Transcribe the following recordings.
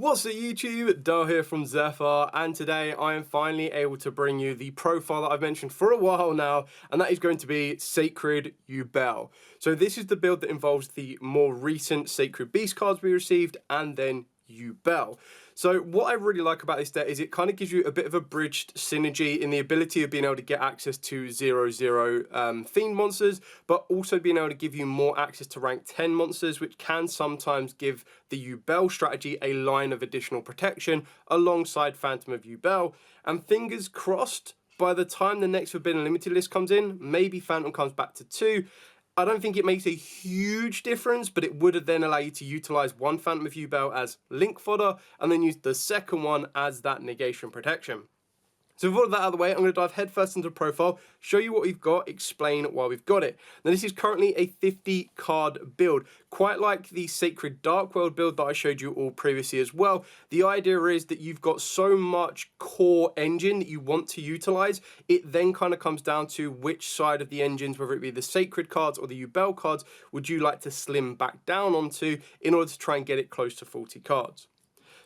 What's up YouTube, Dale here from Zephyr, and today I am finally able to bring you the profile that I've mentioned for a while now, and that is going to be Sacred Yubel. So this is the build that involves the more recent Sacred Beast cards we received, and then Yubel. So what I really like about this deck is it kind of gives you a bit of a bridged synergy in the ability of being able to get access to 0/0 Fiend monsters, but also being able to give you more access to rank 10 monsters, which can sometimes give the Yubel strategy a line of additional protection alongside Phantom of Yubel. And fingers crossed, by the time the next Forbidden Limited list comes in, maybe Phantom comes back to 2. I don't think it makes a huge difference, but it would then allow you to utilize one Phantom of Yubel as link fodder and then use the second one as that negation protection. So with all of that out of the way, I'm going to dive headfirst into the profile, show you what we've got, explain why we've got it. Now this is currently a 50 card build, quite like the Sacred Dark World build that I showed you all previously as well. The idea is that you've got so much core engine that you want to utilize, it then kind of comes down to which side of the engines, whether it be the Sacred cards or the Yubel cards, would you like to slim back down onto in order to try and get it close to 40 cards.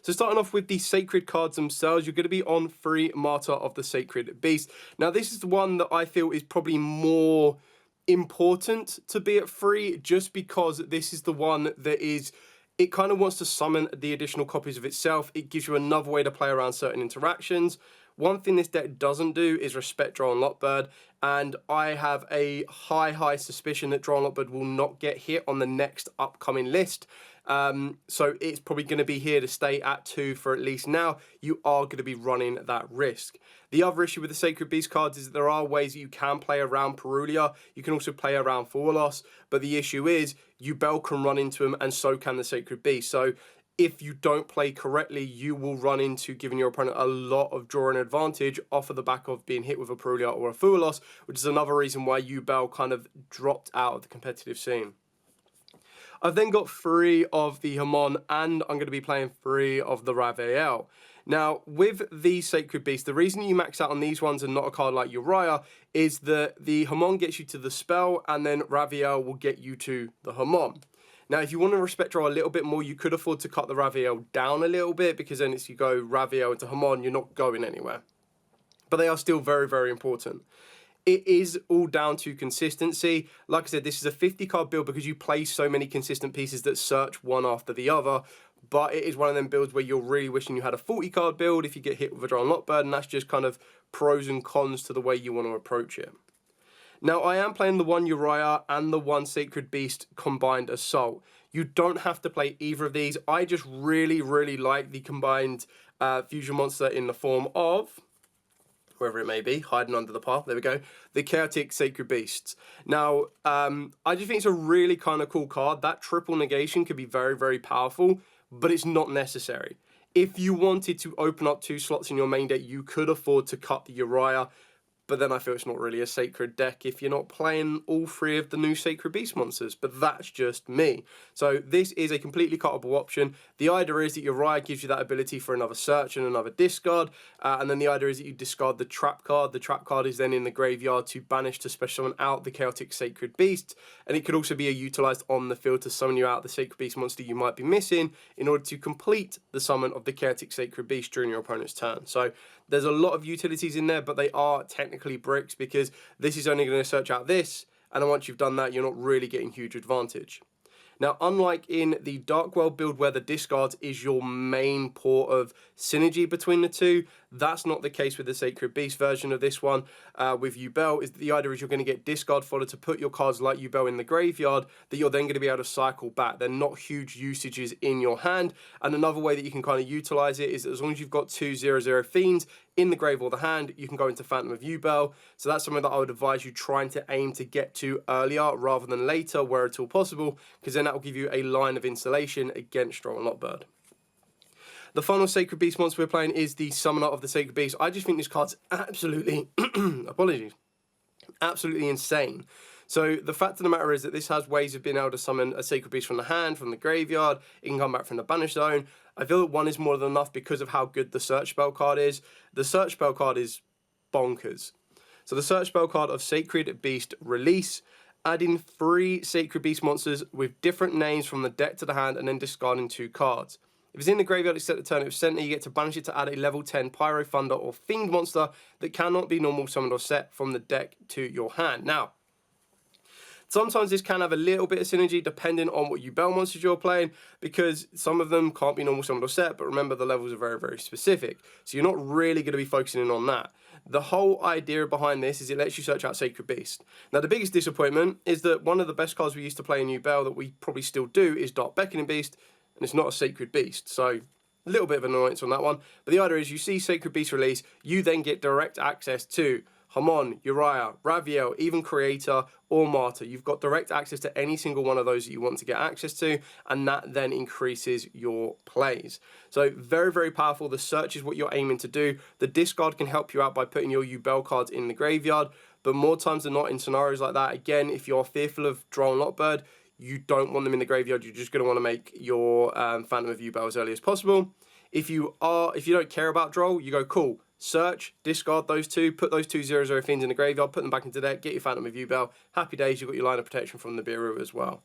So starting off with the Sacred cards themselves, you're going to be on 3 Martyr of the Sacred Beast. Now this is the one that I feel is probably more important to be at 3, just because this is the one that is, it kind of wants to summon the additional copies of itself. It gives you another way to play around certain interactions. One thing this deck doesn't do is respect Draw and Lockbird, and I have a high suspicion that Draw and Lockbird will not get hit on the next upcoming list. So it's probably going to be here to stay at 2 for at least now. You are going to be running that risk. The other issue with the Sacred Beast cards is that there are ways that you can play around Perulia. You can also play around Forlos, but the issue is Yubel can run into them, and so can the Sacred Beast. So if you don't play correctly, you will run into giving your opponent a lot of drawing advantage off of the back of being hit with a Perulia or a Forlos, which is another reason why Yubel kind of dropped out of the competitive scene. I've then got 3 of the Hamon, and I'm going to be playing 3 of the Raphael. Now, with the Sacred Beast, the reason you max out on these ones and not a card like Uriah is that the Hamon gets you to the spell, and then Raphael will get you to the Hamon. Now, if you want to respect draw a little bit more, you could afford to cut the Raphael down a little bit, because then it's you go Raphael into Hamon, you're not going anywhere. But they are still very important. It is all down to consistency. Like I said, this is a 50 card build because you play so many consistent pieces that search one after the other. But it is one of them builds where you're really wishing you had a 40 card build if you get hit with a Draw and Lockbird, and that's just kind of pros and cons to the way you want to approach it. Now, I am playing the one Uriah and the one Sacred Beast combined assault. You don't have to play either of these. I just really like the combined fusion monster in the form of, wherever it may be, hiding under the path, there we go, the Chaotic Sacred Beasts. Now, I just think it's a really kind of cool card. That triple negation could be very powerful, but it's not necessary. If you wanted to open up 2 slots in your main deck, you could afford to cut the Uriah, but then I feel it's not really a Sacred deck if you're not playing all 3 of the new Sacred Beast monsters, but that's just me. So this is a completely cuttable option. The idea is that Uriah gives you that ability for another search and another discard, and then the idea is that you discard the trap card. The trap card is then in the graveyard to banish to special summon out the Chaotic Sacred Beast, and it could also be utilised on the field to summon you out the Sacred Beast monster you might be missing in order to complete the summon of the Chaotic Sacred Beast during your opponent's turn. So there's a lot of utilities in there, but they are technically bricks because this is only going to search out this, and then once you've done that, you're not really getting huge advantage. Now, unlike in the Dark World build where the discards is your main port of synergy between the two, that's not the case with the Sacred Beast version of this one. With Yubel, is the idea is you're going to get discard fodder to put your cards like Yubel in the graveyard that you're then going to be able to cycle back. They're not huge usages in your hand, and another way that you can kind of utilize it is that as long as you've got 2 0/0 Fiends in the grave or the hand, you can go into Phantom of Yubel. So that's something that I would advise you trying to aim to get to earlier rather than later where at all possible, because then that will give you a line of insulation against Draw and Lockbird. The final Sacred Beast monster we're playing is the Summoner of the Sacred Beast. I just think this card's absolutely, apologies, absolutely insane. So the fact of the matter is that this has ways of being able to summon a Sacred Beast from the hand, from the graveyard. It can come back from the banish zone. I feel that 1 is more than enough because of how good the search spell card is. The search spell card is bonkers. So the search spell card of Sacred Beast Release, adding 3 Sacred Beast monsters with different names from the deck to the hand and then discarding 2 cards. If it's in the graveyard, it's set to turn it with center. You get to banish it to add a level 10 Pyro, Thunder, or Fiend monster that cannot be normal summoned or set from the deck to your hand. Now, sometimes this can have a little bit of synergy depending on what Yubel monsters you're playing, because some of them can't be normal summoned or set, but remember the levels are very, very specific. So you're not really going to be focusing in on that. The whole idea behind this is it lets you search out Sacred Beast. Now the biggest disappointment is that one of the best cards we used to play in Yubel that we probably still do is Dark Beckoning Beast, and it's not a Sacred Beast. So a little bit of annoyance on that one. But the idea is you see Sacred Beast release, you then get direct access to Hamon, Uriah, Raviel, even Creator or Martyr. You've got direct access to any single one of those that you want to get access to, and that then increases your plays. So very, very powerful. The search is what you're aiming to do. The discard can help you out by putting your Yubel cards in the graveyard, but more times than not in scenarios like that, again, if you're fearful of Droll and Lockbird, you don't want them in the graveyard. You're just going to want to make your Phantom of Yubel as early as possible. If you don't care about Droll, you go, cool, search, discard those two, put those two 0/0 fiends in the graveyard, put them back into deck, get your Phantom of Yubel. Happy days, you've got your line of protection from the Biru as well.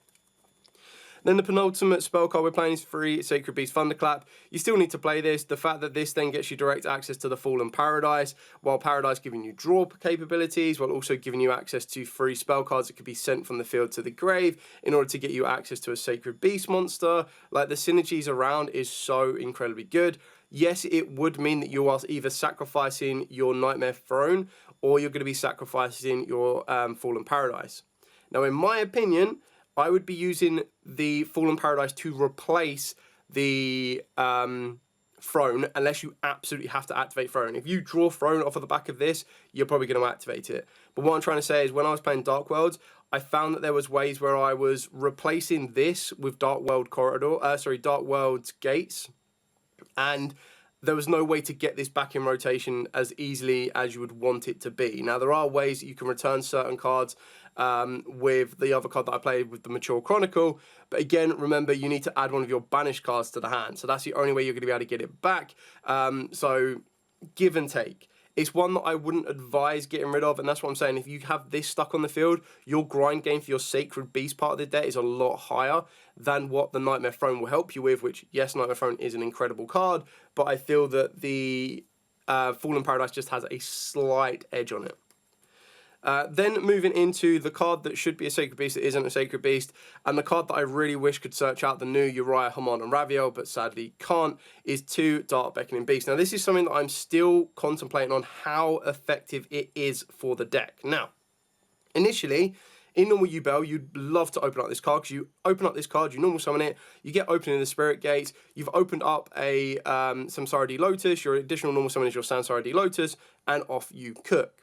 Then the penultimate spell card we're playing is free Sacred Beast Thunderclap. You still need to play this. The fact that this then gets you direct access to the Fallen Paradise, while Paradise giving you draw capabilities, while also giving you access to free spell cards that could be sent from the field to the grave in order to get you access to a Sacred Beast monster. Like, the synergies around is so incredibly good. Yes, it would mean that you are either sacrificing your Nightmare Throne or you're going to be sacrificing your Fallen Paradise. Now, in my opinion, I would be using the Fallen Paradise to replace the Throne, unless you absolutely have to activate Throne. If you draw Throne off of the back of this, you're probably going to activate it. But what I'm trying to say is, when I was playing Dark Worlds, I found that there was ways where I was replacing this with Dark World's Gates, and there was no way to get this back in rotation as easily as you would want it to be. Now, there are ways that you can return certain cards with the other card that I played with the Mature Chronicle. But again, remember, you need to add one of your banished cards to the hand. So that's the only way you're going to be able to get it back. So give and take. It's one that I wouldn't advise getting rid of, and that's what I'm saying. If you have this stuck on the field, your grind game for your Sacred Beast part of the deck is a lot higher than what the Nightmare Throne will help you with, which, yes, Nightmare Throne is an incredible card, but I feel that the Fallen Paradise just has a slight edge on it. Then moving into the card that should be a Sacred Beast that isn't a Sacred Beast, and the card that I really wish could search out the new Uriah, Hamon, and Raviel, but sadly can't, is 2 Dark Beckoning Beasts. Now, this is something that I'm still contemplating on how effective it is for the deck. Now, initially, in normal Yubel, you'd love to open up this card, because you open up this card, you normal summon it, you get opening the Spirit Gates, you've opened up a Samsara D Lotus, your additional normal summon is your Samsara D Lotus, and off you cook.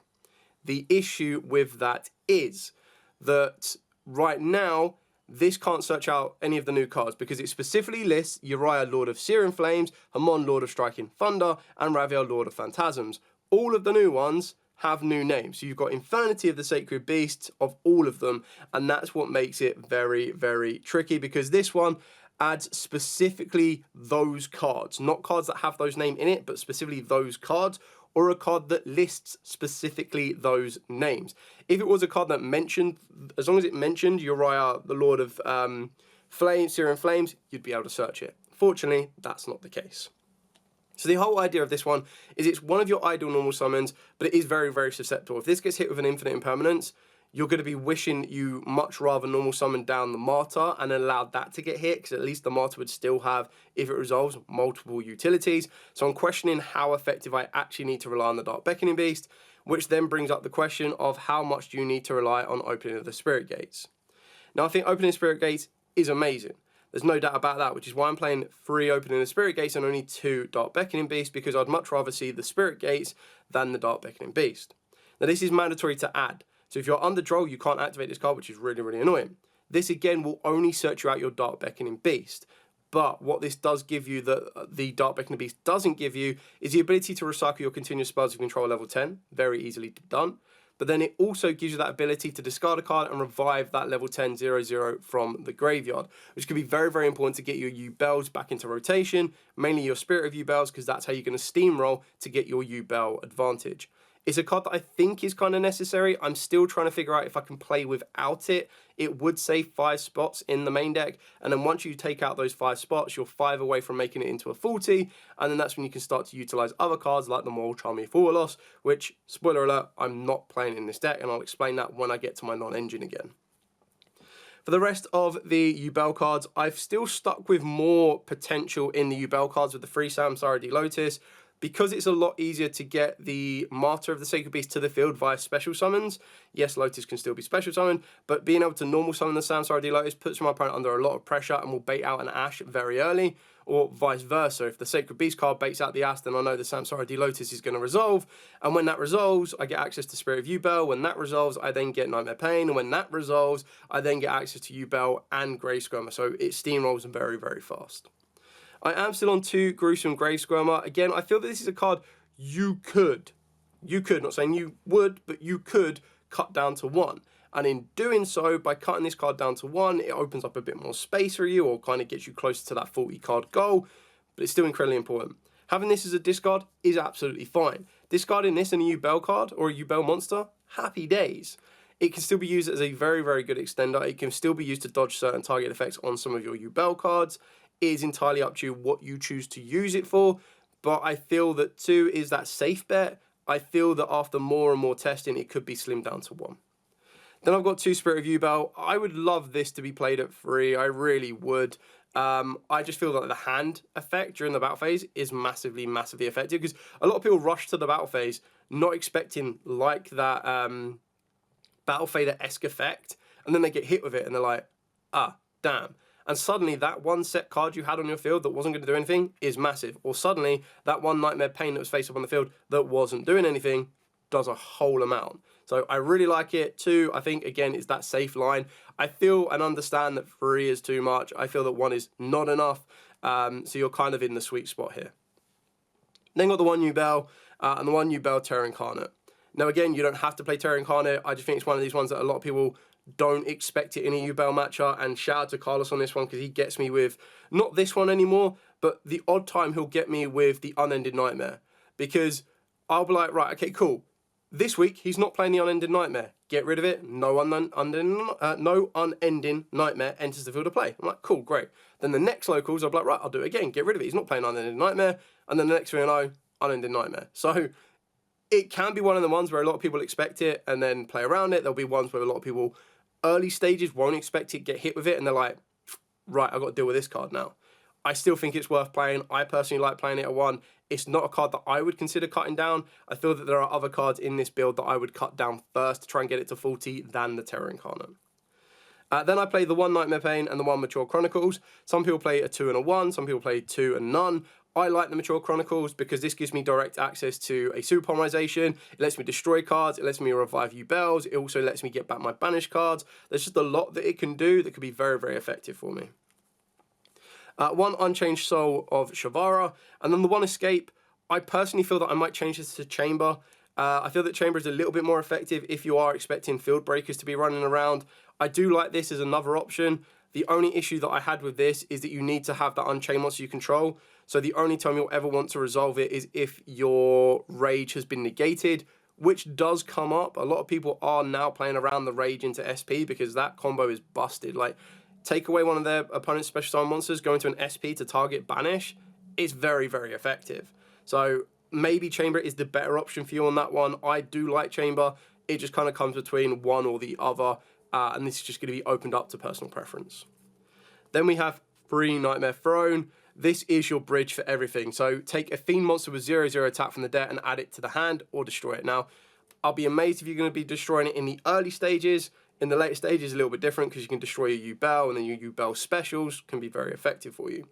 The issue with that is that right now, this can't search out any of the new cards, because it specifically lists Uriah, Lord of Searing Flames, Hamon, Lord of Striking Thunder, and Raviel, Lord of Phantasms. All of the new ones have new names. So you've got Infernity of the Sacred Beasts of all of them, and that's what makes it very, very tricky, because this one adds specifically those cards, not cards that have those names in it, but specifically those cards, or a card that lists specifically those names. If it was a card that mentioned, as long as it mentioned Uriah, the Lord of Searing Flames, you'd be able to search it. Fortunately, that's not the case. So the whole idea of this one is it's one of your ideal normal summons, but it is very, very susceptible. If this gets hit with an infinite impermanence, you're going to be wishing you much rather normal summon down the Martyr and allowed that to get hit, because at least the Martyr would still have, if it resolves, multiple utilities. So I'm questioning how effective I actually need to rely on the Dark Beckoning Beast, which then brings up the question of how much do you need to rely on opening of the Spirit Gates. Now, I think opening Spirit Gates is amazing. There's no doubt about that, which is why I'm playing 3 opening the Spirit Gates and only 2 Dark Beckoning Beasts, because I'd much rather see the Spirit Gates than the Dark Beckoning Beast. Now, this is mandatory to add. So if you're under Droll, you can't activate this card, which is really, really annoying. This, again, will only search you out your Dark Beckoning Beast. But what this does give you, that the Dark Beckoning Beast doesn't give you, is the ability to recycle your continuous spells of control level 10. Very easily done. But then it also gives you that ability to discard a card and revive that level 10 0/0 from the graveyard, which can be very, very important to get your Yubels back into rotation, mainly your Spirit of Yubels, because that's how you're going to steamroll to get your Yubel advantage. It's a card that I think is kind of necessary. I'm still trying to figure out if I can play without it. It would save 5 spots in the main deck, and then once you take out those 5 spots, you're 5 away from making it into a 40, and then that's when you can start to utilize other cards like the Moral Charm Forward Loss, which, spoiler alert, I'm not playing in this deck, and I'll explain that when I get to my non-engine again. For the rest of the Yubel cards, I've still stuck with more potential in the Yubel cards with the 3 Samsara D Lotus, because it's a lot easier to get the Martyr of the Sacred Beast to the field via special summons. Yes, Lotus can still be special summoned, but being able to normal summon the Samsara D Lotus puts my opponent under a lot of pressure and will bait out an Ash very early, or vice versa. If the Sacred Beast card baits out the Ash, then I know the Samsara D Lotus is going to resolve, and when that resolves, I get access to Spirit of Yubel. When that resolves, I then get Nightmare Pain, and when that resolves, I then get access to Yubel and Grey Skirmer, so it steamrolls very, very fast. I am still on 2 Gruesome Grave Squirmer. Again, I feel that this is a card you could, not saying you would, but you could cut down to 1. And in doing so, by cutting this card down to 1, it opens up a bit more space for you, or kind of gets you closer to that 40 card goal, but it's still incredibly important. Having this as a discard is absolutely fine. Discarding this and a Yubel card, or a Yubel monster, happy days. It can still be used as a very, very good extender. It can still be used to dodge certain target effects on some of your Yubel cards. It is entirely up to you what you choose to use it for, but I feel that 2 is that safe bet. I feel that after more and more testing, it could be slimmed down to 1. Then I've got 2 Spirit of Yubel. I would love this to be played at 3. I really would. I just feel that the hand effect during the battle phase is massively, massively effective, because a lot of people rush to the battle phase not expecting like that Battle Fader-esque effect, and then they get hit with it and they're like, ah, damn. And suddenly that one set card you had on your field that wasn't going to do anything is massive. Or suddenly that one Nightmare Pain that was face up on the field that wasn't doing anything does a whole amount. So I really like it. 2, I think, again, is that safe line. I feel and understand that 3 is too much. I feel that 1 is not enough. So you're kind of in the sweet spot here. Then got the 1 Yubel and the 1 Yubel Terra Incarnate. Now, again, you don't have to play Terra Incarnate. I just think it's one of these ones that a lot of people don't expect it in a Yubel matchup, and shout out to Carlos on this one, because he gets me with, not this one anymore, but the odd time he'll get me with the Unending Nightmare, because I'll be like, right, okay, cool. This week, he's not playing the Unending Nightmare. Get rid of it. No Unending Nightmare enters the field of play. I'm like, cool, great. Then the next locals, I'll be like, right, I'll do it again. Get rid of it. He's not playing Unending Nightmare. And then the next thing I know, Unending Nightmare. So it can be one of the ones where a lot of people expect it and then play around it. There'll be ones where a lot of people early stages won't expect it, get hit with it, and they're like, right, I've got to deal with this card now. I still think it's worth playing. I personally like playing it at 1. It's not a card that I would consider cutting down. I feel that there are other cards in this build that I would cut down first to try and get it to 40 than the Terra Incarnate. Then I play the 1 Nightmare Pain and the 1 Mature Chronicles. Some people play a 2 and a 1. Some people play 2 and none. I like the Mature Chronicles because this gives me direct access to a super polymerization. It lets me destroy cards. It lets me revive Yubels. It also lets me get back my banished cards. There's just a lot that it can do that could be very, very effective for me. 1 Unchanged Soul of Shavara, and then the 1 Escape. I personally feel that I might change this to Chamber. I feel that Chamber is a little bit more effective if you are expecting Field Breakers to be running around. I do like this as another option. The only issue that I had with this is that you need to have that Unchained monster you control. So the only time you'll ever want to resolve it is if your Rage has been negated, which does come up. A lot of people are now playing around the Rage into SP because that combo is busted. Like, take away one of their opponent's special summon monsters, go into an SP to target Banish, it's very, very effective. So maybe Chamber is the better option for you on that one. I do like Chamber. It just kind of comes between one or the other, and this is just going to be opened up to personal preference. Then we have 3 Nightmare Throne. This is your bridge for everything. So take a Fiend monster with 0/0 attack from the deck and add it to the hand or destroy it. Now, I'll be amazed if you're going to be destroying it in the early stages. In the later stages, a little bit different because you can destroy your Yubel, and then your Yubel specials can be very effective for you.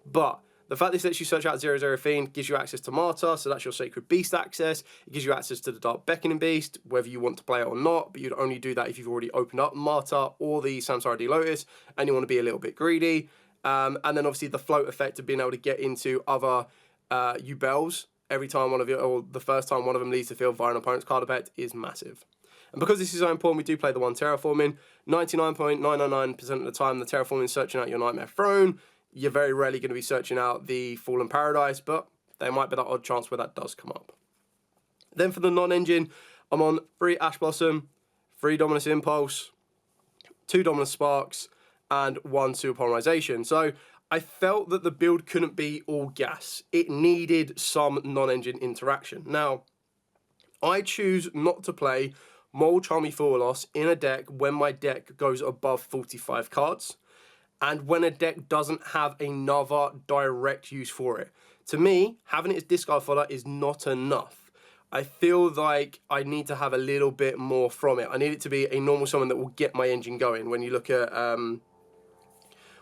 But the fact this lets you search out 0/0 Fiend gives you access to Martyr, so that's your Sacred Beast access. It gives you access to the Dark Beckoning Beast, whether you want to play it or not, but you'd only do that if you've already opened up Martyr or the Samsara D Lotus, and you want to be a little bit greedy. And then obviously the float effect of being able to get into other Yubels every time one of you, or the first time one of them leaves the field via an opponent's card effect is massive. And because this is so important, we do play the 1 Terraforming. 99.999% of the time, the Terraforming is searching out your Nightmare Throne. You're very rarely going to be searching out the Fallen Paradise, but there might be that odd chance where that does come up. Then for the non-engine, I'm on 3 Ash Blossom, 3 Dominus Impulse, 2 Dominus Sparks, and 1 Super Polymerization. So I felt that the build couldn't be all gas. It needed some non-engine interaction. Now, I choose not to play Mole Charmy Full Loss in a deck when my deck goes above 45 cards, and when a deck doesn't have another direct use for it. To me, having it as discard fodder is not enough. I feel like I need to have a little bit more from it. I need it to be a normal summon that will get my engine going. When you look at,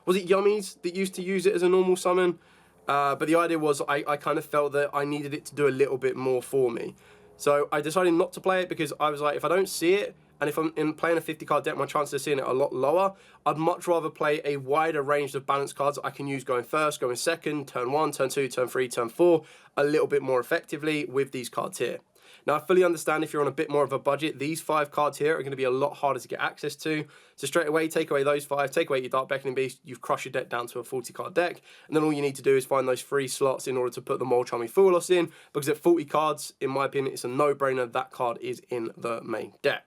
was it Yummies that used to use it as a normal summon? But the idea was I kind of felt that I needed it to do a little bit more for me. So I decided not to play it because I was like, if I don't see it, and if I'm playing a 50 card deck, my chances of seeing it are a lot lower. I'd much rather play a wider range of balanced cards that I can use going first, going second, turn 1, turn 2, turn 3, turn 4, a little bit more effectively with these cards here. Now, I fully understand if you're on a bit more of a budget, these 5 cards here are going to be a lot harder to get access to. So straight away, take away those 5, take away your Dark Beckoning Beast, you've crushed your deck down to a 40 card deck, and then all you need to do is find those 3 slots in order to put the Mole Charmy Full Loss in, because at 40 cards, in my opinion, it's a no-brainer that card is in the main deck.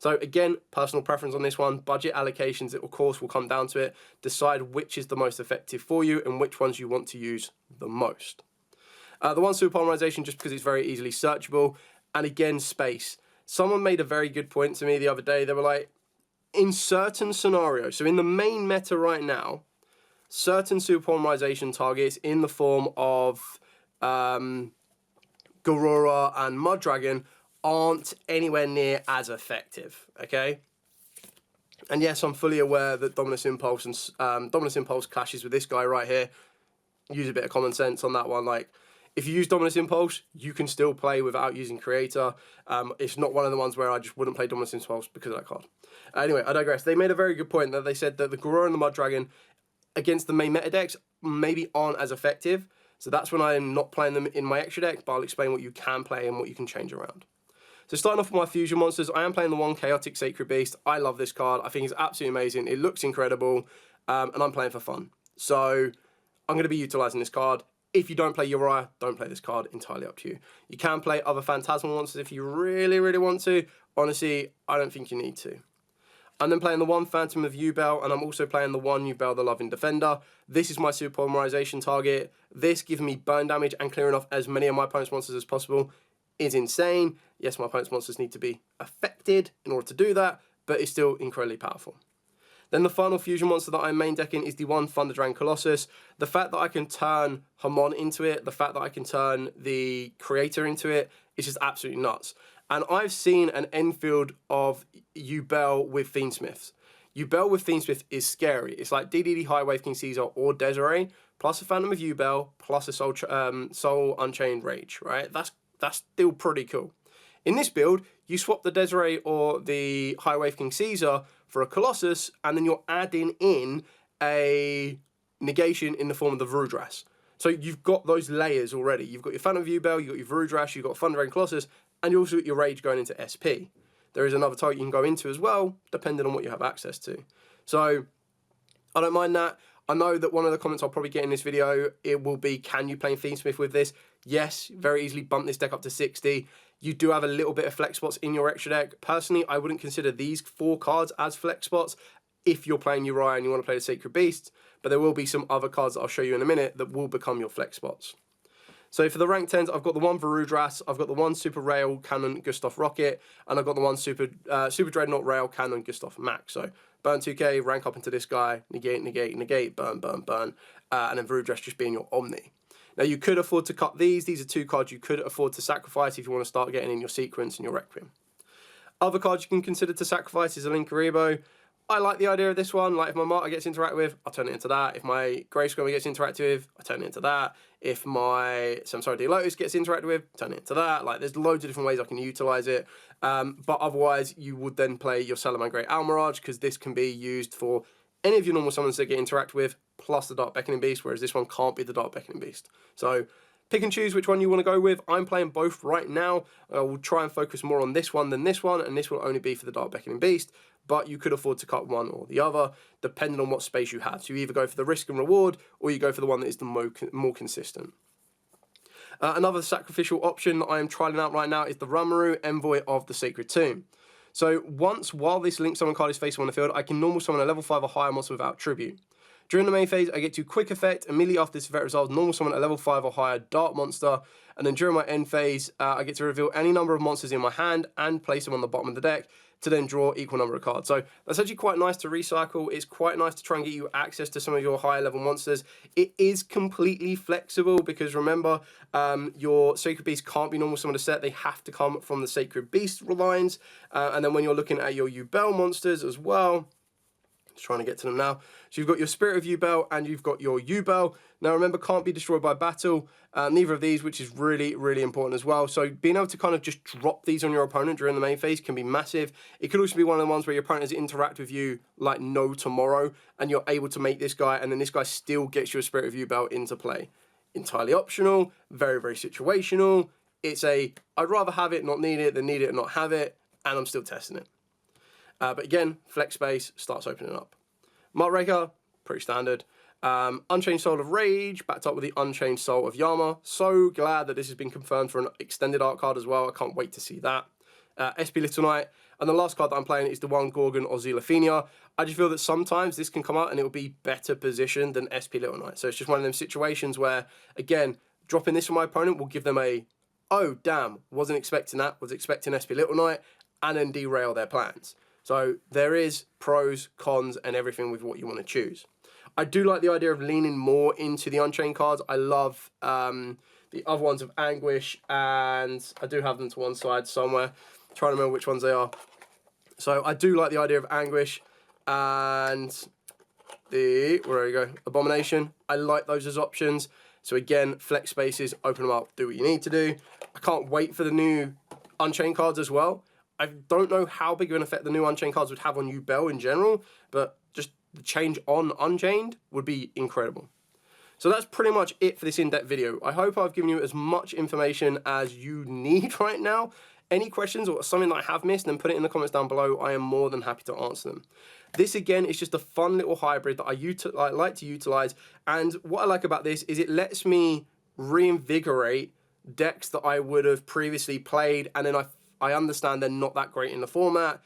So again, personal preference on this one, budget allocations, it of course will come down to it, decide which is the most effective for you and which ones you want to use the most. The one Super Polymerization, just because it's very easily searchable, and again, space. Someone made a very good point to me the other day. They were like, in certain scenarios, so in the main meta right now, certain Super Polymerization targets in the form of Garura and Mud Dragon aren't anywhere near as effective, okay? And yes, I'm fully aware that Dominus Impulse and Dominus Impulse clashes with this guy right here. Use a bit of common sense on that one. Like, if you use Dominus Impulse, you can still play without using Creator. It's not one of the ones where I just wouldn't play Dominus Impulse because of that card. Anyway, I digress. They made a very good point that they said that the Garura and the Mud Dragon against the main meta decks maybe aren't as effective. So that's when I'm not playing them in my extra deck, but I'll explain what you can play and what you can change around. So starting off with my fusion monsters, I am playing the 1 Chaotic Sacred Beast. I love this card. I think it's absolutely amazing. It looks incredible, and I'm playing for fun. So I'm going to be utilising this card. If you don't play Uriah, don't play this card. Entirely up to you. You can play other Phantasmal monsters if you really, really want to. Honestly, I don't think you need to. I'm then playing the 1 Phantom of Yubel, and I'm also playing the 1 Yubel the Loving Defender. This is my Super Polymerization target. This giving me burn damage and clearing off as many of my opponent's monsters as possible is insane. Yes, my opponent's monsters need to be affected in order to do that, but it's still incredibly powerful. Then the final fusion monster that I'm main decking is the 1 Thunder Dragon Colossus. The fact that I can turn Hamon into it, the fact that I can turn the Creator into it, is just absolutely nuts. And I've seen an Enfield of Yubel with Fiendsmiths. Yubel with Fiendsmith is scary. It's like DDD High Wave King Caesar or Desiree, plus a Phantom of Yubel, plus a Soul Unchained Rage, right? That's still pretty cool. In this build, you swap the Desiree or the High Wave King Caesar for a Colossus, and then you're adding in a negation in the form of the Vrudras. So you've got those layers already. You've got your Phantom of Yubel, you've got your Vrudras, you've got Thunder Dragon Colossus, and you also got your Rage going into SP. There is another target you can go into as well, depending on what you have access to. So I don't mind that. I know that one of the comments I'll probably get in this video, it will be, can you play Fiendsmith with this? Yes, very easily bump this deck up to 60. You do have a little bit of flex spots in your extra deck. Personally, I wouldn't consider these 4 cards as flex spots if you're playing Uriah and you want to play the Sacred Beast, but there will be some other cards that I'll show you in a minute that will become your flex spots. So for the rank 10s, I've got the 1 Varudras, I've got the 1 Super Rail Cannon Gustav Rocket, and I've got the 1 Super Dreadnought Rail Cannon Gustav Max. So burn 2k, rank up into this guy, negate, negate, negate, burn, burn, burn, and then Varudras just being your Omni. Now you could afford to cut these. These are 2 cards you could afford to sacrifice if you want to start getting in your Sequence and your Requiem. Other cards you can consider to sacrifice is a Linkuriboh. I like the idea of this one. Like if my Martyr gets interacted with, I'll turn it into that. If my Grayscale gets interacted with, I turn it into that. If my Samsara Lotus gets interacted with, turn it into that. Like there's loads of different ways I can utilize it. But otherwise, you would then play your Salamangreat Almirage, because this can be used for any of your normal summons that get interacted with, plus the Dark Beckoning Beast, whereas this one can't be the Dark Beckoning Beast. So pick and choose which one you want to go with. I'm playing both right now. I will try and focus more on this one than this one, and this will only be for the Dark Beckoning Beast, but you could afford to cut one or the other, depending on what space you have. So you either go for the risk and reward, or you go for the one that is the more consistent. Another sacrificial option that I am trialing out right now is the Ranmaru, Envoy of the Sacred Tomb. So while this Link Summon card is face on the field, I can normal summon a level 5 or higher monster without tribute. During the main phase, I get to quick effect. Immediately after this effect resolves, normal summon a level 5 or higher dark monster. And then during my end phase, I get to reveal any number of monsters in my hand and place them on the bottom of the deck to then draw equal number of cards. So that's actually quite nice to recycle. It's quite nice to try and get you access to some of your higher level monsters. It is completely flexible because remember, your Sacred Beasts can't be normal summoned a set. They have to come from the Sacred Beast lines. And then when you're looking at your Yubel monsters as well, just trying to get to them now. So you've got your Spirit of Yubel and you've got your Yubel. Now remember, can't be destroyed by battle. Neither of these, which is really, really important as well. So being able to kind of just drop these on your opponent during the main phase can be massive. It could also be one of the ones where your opponent has interact with you like no tomorrow, and you're able to make this guy, and then this guy still gets your Spirit of Yubel into play. Entirely optional, very, very situational. It's a, I'd rather have it, not need it, than need it and not have it, and I'm still testing it. But again, flex space starts opening up. Mark Raker, pretty standard. Unchained Soul of Rage, backed up with the Unchained Soul of Yama. So glad that this has been confirmed for an extended art card as well. I can't wait to see that. SP Little Knight. And the last card that I'm playing is the one Gorgon or Xylophenia. I just feel that sometimes this can come out and it will be better positioned than SP Little Knight. So it's just one of them situations where, again, dropping this from my opponent will give them a, oh, damn, wasn't expecting that, was expecting SP Little Knight, and then derail their plans. So there is pros, cons, and everything with what you want to choose. I do like the idea of leaning more into the Unchained cards. I love the other ones of Anguish, and I do have them to one side somewhere. I'm trying to remember which ones they are. So I do like the idea of Anguish and the, where you go, Abomination. I like those as options. So again, flex spaces, open them up, do what you need to do. I can't wait for the new Unchained cards as well. I don't know how big of an effect the new Unchained cards would have on Yubel in general, but just the change on Unchained would be incredible. So that's pretty much it for this in-depth video. I hope I've given you as much information as you need right now. Any questions or something that I have missed, then put it in the comments down below. I am more than happy to answer them. This, again, is just a fun little hybrid that I like to utilize. And what I like about this is it lets me reinvigorate decks that I would have previously played, and then I understand they're not that great in the format,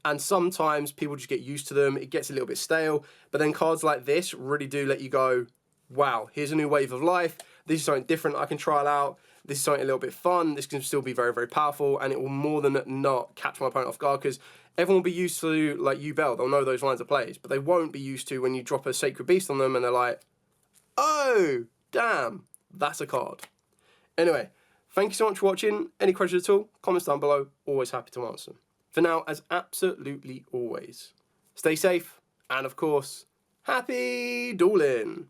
and sometimes people just get used to them. It gets a little bit stale, but then cards like this really do let you go, wow, here's a new wave of life. This is something different I can trial out. This is something a little bit fun. This can still be very, very powerful, and it will more than not catch my opponent off guard, because everyone will be used to, like, Yubel. They'll know those lines of plays, but they won't be used to when you drop a Sacred Beast on them, and they're like, oh, damn, that's a card. Anyway, thank you so much for watching. Any questions at all, comments down below. Always happy to answer. For now, as absolutely always, stay safe, and of course, happy dueling!